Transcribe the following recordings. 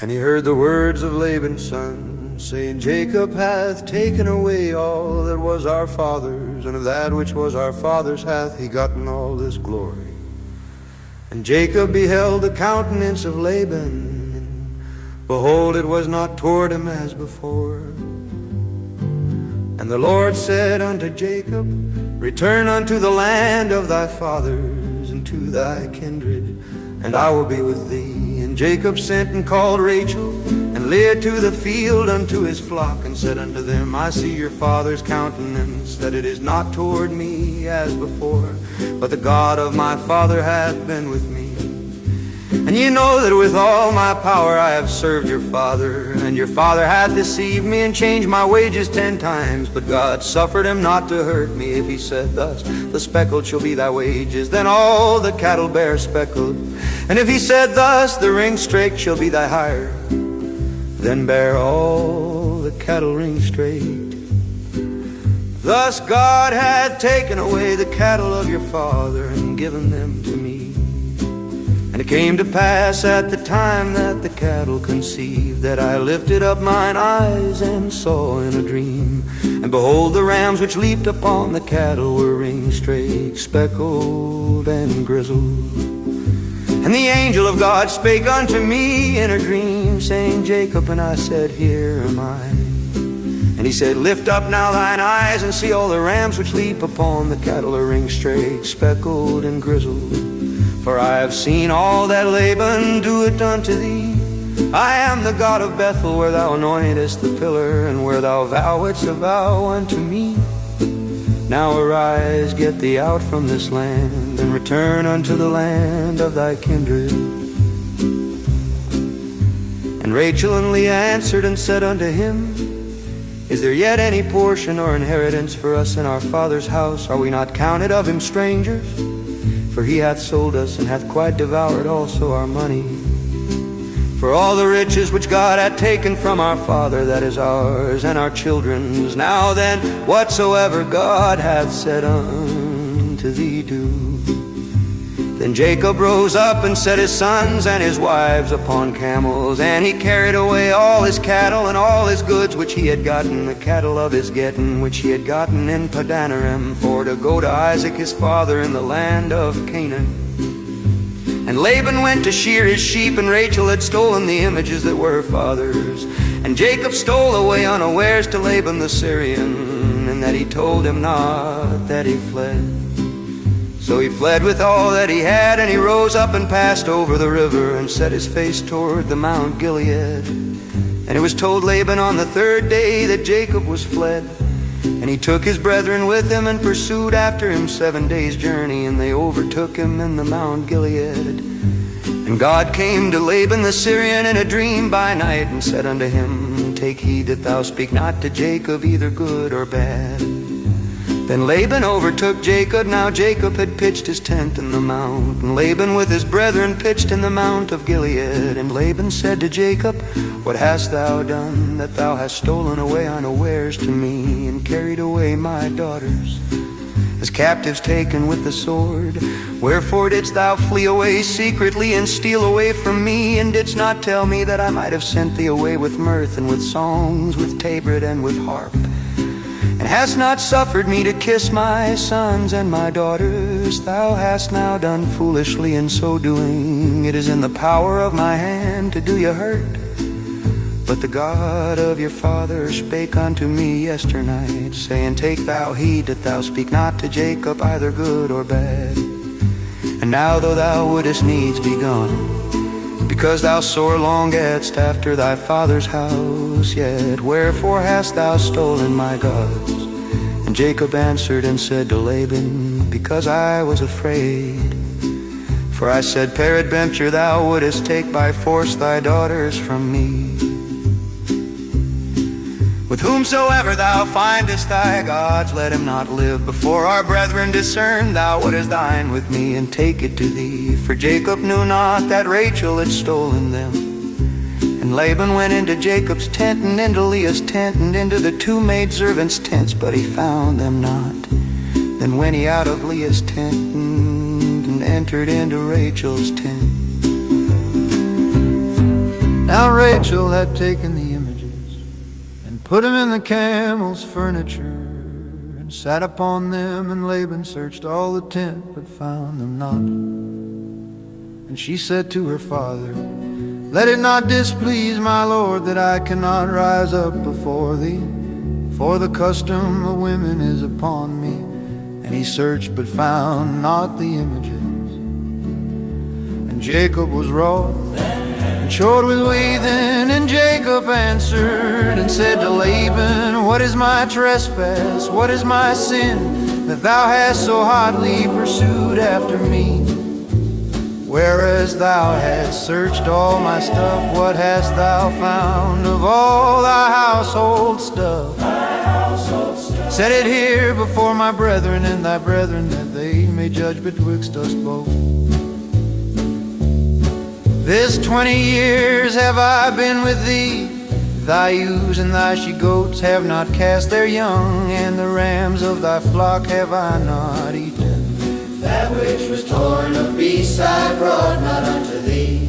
And he heard the words of Laban's son, saying, Jacob hath taken away all that was our father's, and of that which was our father's hath he gotten all this glory. And Jacob beheld the countenance of Laban, and behold, it was not toward him as before. And the Lord said unto Jacob, Return unto the land of thy fathers, and to thy kindred, and I will be with thee. And Jacob sent and called Rachel, and led to the field unto his flock, and said unto them, I see your father's countenance, that it is not toward me as before, but the God of my father hath been with me. And ye know that with all my power I have served your father, and your father hath deceived me, and changed my wages 10 times. But God suffered him not to hurt me. If he said thus, the speckled shall be thy wages, then all the cattle bear speckled. And if he said thus, the ring straight shall be thy hire, then bear all the cattle ring straight. Thus God hath taken away the cattle of your father, and given them to me. And it came to pass at the time that the cattle conceived, that I lifted up mine eyes and saw in a dream, and behold, the rams which leaped upon the cattle were ring-straight, speckled and grizzled. And the angel of God spake unto me in a dream, saying, Jacob. And I said, Here am I. And he said, Lift up now thine eyes, and see all the rams which leap upon the cattle are ring-straight, speckled and grizzled. For I have seen all that Laban doeth unto thee. I am the God of Bethel, where thou anointest the pillar, and where thou vowest a vow unto me. Now arise, get thee out from this land, and return unto the land of thy kindred. And Rachel and Leah answered and said unto him, Is there yet any portion or inheritance for us in our father's house? Are we not counted of him strangers? For he hath sold us, and hath quite devoured also our money. For all the riches which God hath taken from our father, that is ours and our children's. Now then, whatsoever God hath said unto thee, do. Then Jacob rose up and set his sons and his wives upon camels, and he carried away all his cattle and all his goods which he had gotten, the cattle of his getting which he had gotten in Padanaram, for to go to Isaac his father in the land of Canaan. And Laban went to shear his sheep, and Rachel had stolen the images that were her father's. And Jacob stole away unawares to Laban the Syrian, and that he told him not, that he fled. So he fled with all that he had, and he rose up and passed over the river, and set his face toward the Mount Gilead. And it was told Laban on the 3rd day that Jacob was fled. And he took his brethren with him, and pursued after him 7 days' journey, and they overtook him in the Mount Gilead. And God came to Laban the Syrian in a dream by night, and said unto him, Take heed that thou speak not to Jacob either good or bad. Then Laban overtook Jacob. Now Jacob had pitched his tent in the mount, and Laban with his brethren pitched in the mount of Gilead. And Laban said to Jacob, What hast thou done, that thou hast stolen away unawares to me, and carried away my daughters as captives taken with the sword? Wherefore didst thou flee away secretly, and steal away from me, and didst not tell me, that I might have sent thee away with mirth, and with songs, with tabret, and with harp? And hast not suffered me to kiss my sons and my daughters? Thou hast now done foolishly in so doing. It is in the power of my hand to do you hurt. But the God of your father spake unto me yesternight, saying, Take thou heed that thou speak not to Jacob either good or bad. And now though thou wouldest needs be gone, because thou sore longedst after thy father's house, yet wherefore hast thou stolen my gods? And Jacob answered and said to Laban, Because I was afraid. For I said, Peradventure thou wouldest take by force thy daughters from me. With whomsoever thou findest thy gods, let him not live. Before our brethren discern thou what is thine with me, and take it to thee. For Jacob knew not that Rachel had stolen them. And Laban went into Jacob's tent, and into Leah's tent, and into the 2 maidservants' tents, but he found them not. Then went he out of Leah's tent, and entered into Rachel's tent. Now Rachel had taken the images and put them in the camel's furniture, and sat upon them, and Laban searched all the tent, but found them not. And she said to her father, let it not displease my lord that I cannot rise up before thee, for the custom of women is upon me. And he searched but found not the images. And Jacob was wroth and showed with weeping, and Jacob answered and said to Laban, what is my trespass, what is my sin, that thou hast so hotly pursued after me? Whereas thou hast searched all my stuff, what hast thou found of all thy household stuff? Set it here before my brethren and thy brethren, that they may judge betwixt us both. This 20 years have I been with thee, thy ewes and thy she-goats have not cast their young, and the rams of thy flock have I not eaten. That which was torn of beasts I brought not unto thee.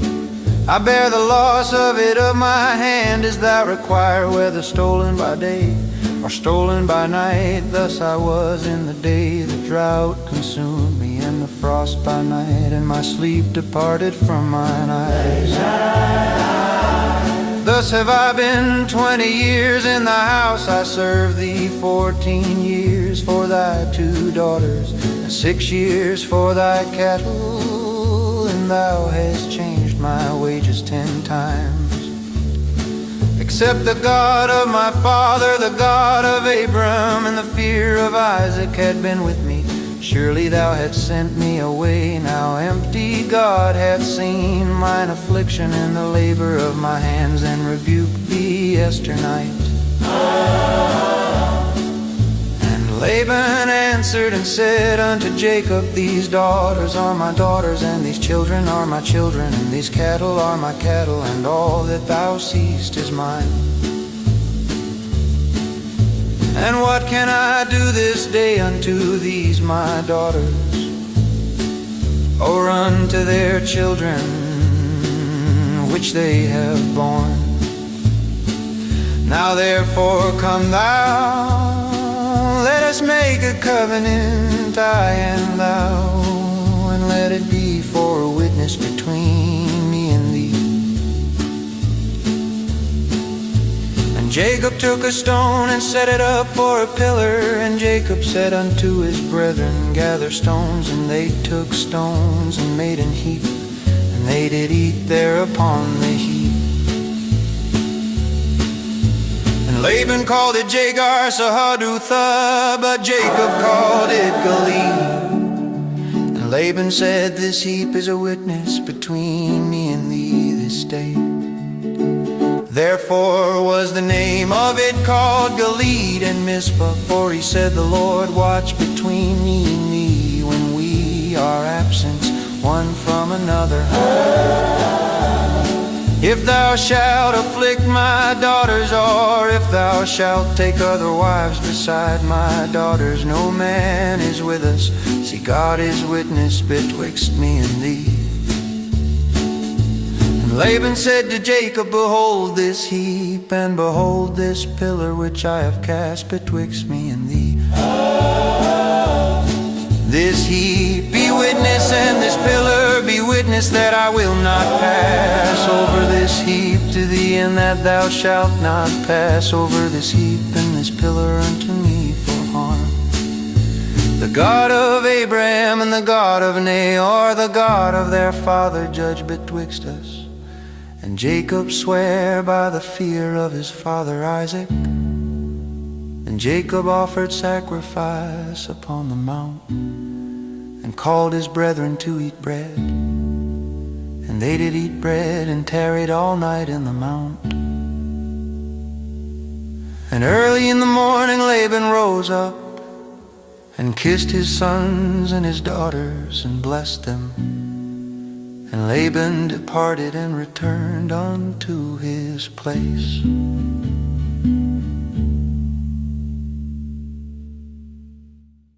I bear the loss of it of my hand, as thou require, whether stolen by day or stolen by night. Thus I was in the day the drought consumed me, and the frost by night, and my sleep departed from mine eyes. Thus have I been 20 years in the house. I served thee 14 years for thy 2 daughters, 6 years for thy cattle, and thou hast changed my wages 10 times. Except the God of my father, the God of Abram, and the fear of Isaac had been with me, surely thou hadst sent me away. Now empty God hath seen mine affliction and the labor of my hands, and rebuked thee yesternight. Laban answered and said unto Jacob, these daughters are my daughters, and these children are my children, and these cattle are my cattle, and all that thou seest is mine. And what can I do this day unto these my daughters, or unto their children which they have borne? Now therefore come thou, let us make a covenant, I and thou, and let it be for a witness between me and thee. And Jacob took a stone and set it up for a pillar, and Jacob said unto his brethren, gather stones. And they took stones and made an heap, and they did eat there upon the heap. Laban called it Jagar Sahadutha, but Jacob called it Galeed. And Laban said, this heap is a witness between me and thee this day. Therefore was the name of it called Galeed and Mizpah, for he said, the Lord watch between me and thee when we are absent one from another. If thou shalt afflict my daughters, or if thou shalt take other wives beside my daughters, no man is with us. See, God is witness betwixt me and thee. And Laban said to Jacob, behold this heap, and behold this pillar which I have cast betwixt me and thee. This heap be witness, and this pillar be witness, that I will not pass over this heap to thee, and that thou shalt not pass over this heap and this pillar unto me for harm. The God of Abraham and the God of Nahor, the God of their father, judge betwixt us. And Jacob sware by the fear of his father Isaac. And Jacob offered sacrifice upon the mount, and called his brethren to eat bread. And they did eat bread, and tarried all night in the mount. And early in the morning Laban rose up, and kissed his sons and his daughters, and blessed them. And Laban departed and returned unto his place.